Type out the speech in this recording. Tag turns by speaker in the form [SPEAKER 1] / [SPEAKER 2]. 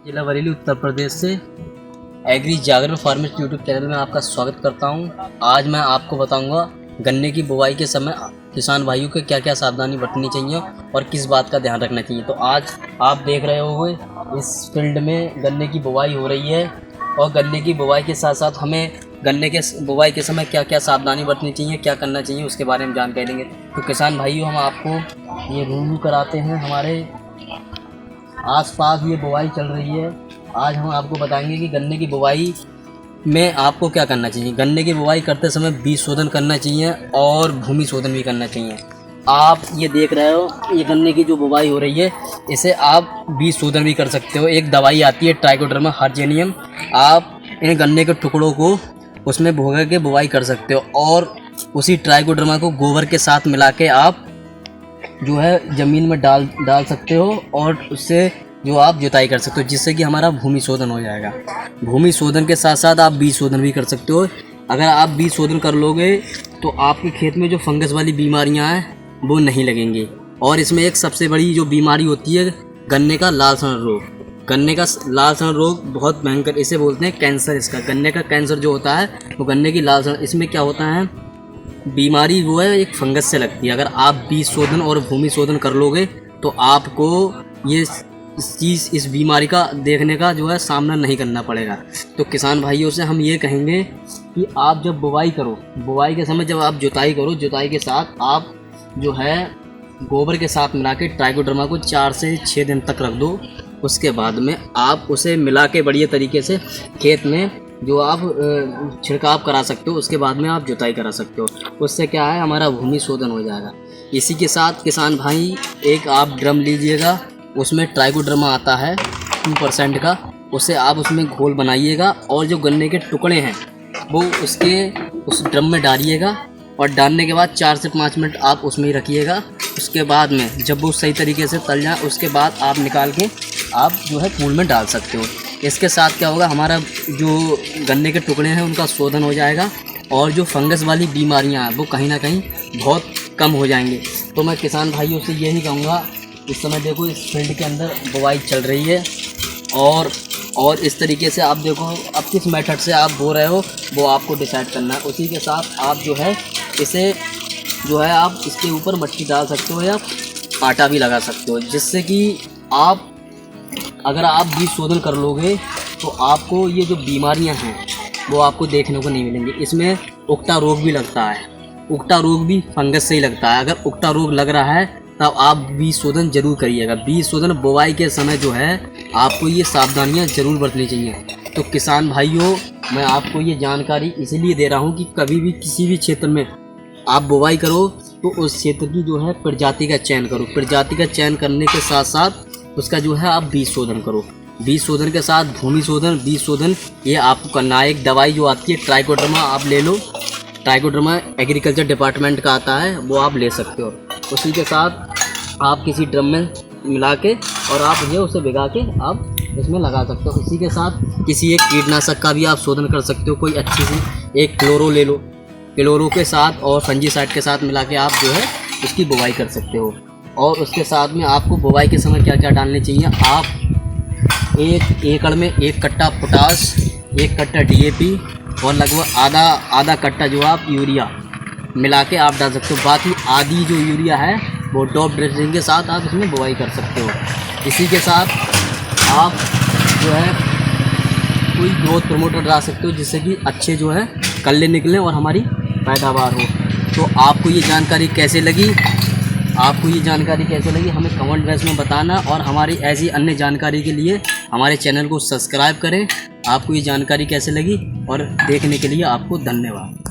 [SPEAKER 1] जिला बरेली उत्तर प्रदेश से एग्री जागरण farmers YouTube channel में आपका स्वागत करता हूं। आज मैं आपको बताऊंगा गन्ने की बुवाई के समय किसान भाइयों को क्या क्या सावधानी बरतनी चाहिए और किस बात का ध्यान रखना चाहिए। तो आज आप देख रहे होंगे इस फील्ड में गन्ने की बुवाई हो रही है और गन्ने की बुवाई के साथ साथ हमें गन्ने के बुवाई के समय क्या क्या सावधानी बरतनी चाहिए, क्या करना चाहिए, उसके बारे में जानकारी देंगे। तो किसान भाइयों, हम आपको ये रिव्यू कराते हैं। हमारे आसपास ये बुवाई चल रही है। आज हम आपको बताएंगे कि गन्ने की बुवाई में आपको क्या करना चाहिए। गन्ने की बुवाई करते समय बीज शोधन करना चाहिए और भूमि शोधन भी करना चाहिए। आप ये देख रहे हो, ये गन्ने की जो बुवाई हो रही है, इसे आप बीज शोधन भी कर सकते हो। एक दवाई आती है ट्राइकोडर्मा हर्जेनियम, आप इन गन्ने के टुकड़ों को उसमें भोगा के बुवाई कर सकते हो और उसी ट्राइकोडर्मा को गोबर के साथ मिला के आप जो है ज़मीन में डाल सकते हो और उससे जो आप जुताई कर सकते हो, जिससे कि हमारा भूमि शोधन हो जाएगा। भूमि शोधन के साथ साथ आप बीज शोधन भी कर सकते हो। अगर आप बीज शोधन कर लोगे तो आपके खेत में जो फंगस वाली बीमारियां हैं वो नहीं लगेंगी। और इसमें एक सबसे बड़ी जो बीमारी होती है गन्ने का लाल सड़न रोग। गन्ने का लाल सड़न रोग बहुत भयंकर, इसे बोलते हैं कैंसर। इसका गन्ने का कैंसर जो होता है वो गन्ने की लाल सड़न, इसमें क्या होता है, बीमारी वो है एक फंगस से लगती है। अगर आप बीज शोधन और भूमि शोधन कर लोगे तो आपको ये इस बीमारी का देखने का जो है सामना नहीं करना पड़ेगा। तो किसान भाइयों से हम ये कहेंगे कि आप जब बुवाई करो, बुवाई के समय जब आप जुताई करो, जुताई के साथ आप जो है गोबर के साथ मिला के ट्राइकोडर्मा को 4 से 6 दिन तक रख दो। उसके बाद में आप उसे मिला के बढ़िया तरीके से खेत में जो आप छिड़काव करा सकते हो, उसके बाद में आप जुताई करा सकते हो। उससे क्या है, हमारा भूमि शोधन हो जाएगा। इसी के साथ किसान भाई एक आप ड्रम लीजिएगा, उसमें ट्राइकोडर्मा आता है 2% का, उसे आप उसमें घोल बनाइएगा और जो गन्ने के टुकड़े हैं वो उस ड्रम में डालिएगा और डालने के बाद 4 से 5 मिनट आप उसमें ही रखिएगा। उसके बाद में जब वो सही तरीके से तल जाए, उसके बाद आप निकाल के आप जो है पूल में डाल सकते हो। इसके साथ क्या होगा, हमारा जो गन्ने के टुकड़े हैं उनका शोधन हो जाएगा और जो फंगस वाली बीमारियां हैं वो कहीं ना कहीं बहुत कम हो जाएंगे। तो मैं किसान भाइयों से यही कहूँगा, इस समय देखो इस फील्ड के अंदर बुवाई चल रही है और इस तरीके से आप देखो अब किस मेथड से आप बो रहे हो वो आपको डिसाइड करना है। उसी के साथ आप जो है इसे जो है आप इसके ऊपर मिट्टी डाल सकते हो या आटा भी लगा सकते हो, जिससे कि आप अगर आप बीज शोधन कर लोगे तो आपको ये जो बीमारियां हैं वो आपको देखने को नहीं मिलेंगी। इसमें उकटा रोग भी लगता है, उकटा रोग भी फंगस से ही लगता है। अगर उकटा रोग लग रहा है तब आप बीज शोधन जरूर करिएगा। बीज शोधन बुवाई के समय जो है आपको ये सावधानियां जरूर बरतनी चाहिए। तो किसान भाइयों, मैं आपको ये जानकारी इसलिए दे रहा हूँ कि कभी भी किसी भी क्षेत्र में आप बुवाई करो तो उस क्षेत्र की जो है प्रजाति का चयन करो। प्रजाति का चयन करने के साथ साथ उसका जो है आप बीज शोधन करो। बीज शोधन के साथ भूमि शोधन, बीज शोधन ये आपको करना है। एक दवाई जो आती है ट्राइकोडर्मा, आप ले लो, ट्राइकोडर्मा एग्रीकल्चर डिपार्टमेंट का आता है, वो आप ले सकते हो। उसी के साथ आप किसी ड्रम में मिला के और आप ये उसे भिगा के आप इसमें लगा सकते हो। इसी के साथ किसी एक कीटनाशक का भी आप शोधन कर सकते हो। कोई अच्छी सी एक क्लोरो ले लो, क्लोरो के साथ और फंजीसाइड के साथ मिला के आप जो है उसकी बुवाई कर सकते हो। और उसके साथ में आपको बुवाई के समय क्या क्या डालने चाहिए, आप 1 एकड़ में 1 कट्टा पोटास, 1 कट्टा DAP और लगभग आधा कट्टा जो आप यूरिया मिला के आप डाल सकते हो। बाकी आधी जो यूरिया है वो टॉप ड्रेसिंग के साथ आप इसमें बुवाई कर सकते हो। इसी के साथ आप जो है कोई ग्रोथ प्रमोटर डाल सकते हो, जिससे कि अच्छे जो है कल्ले निकलें और हमारी पैदावार हो। तो आपको ये जानकारी कैसे लगी, हमें कमेंट बॉक्स में बताना और हमारी ऐसी अन्य जानकारी के लिए हमारे चैनल को सब्सक्राइब करें। आपको ये जानकारी कैसे लगी और देखने के लिए आपको धन्यवाद।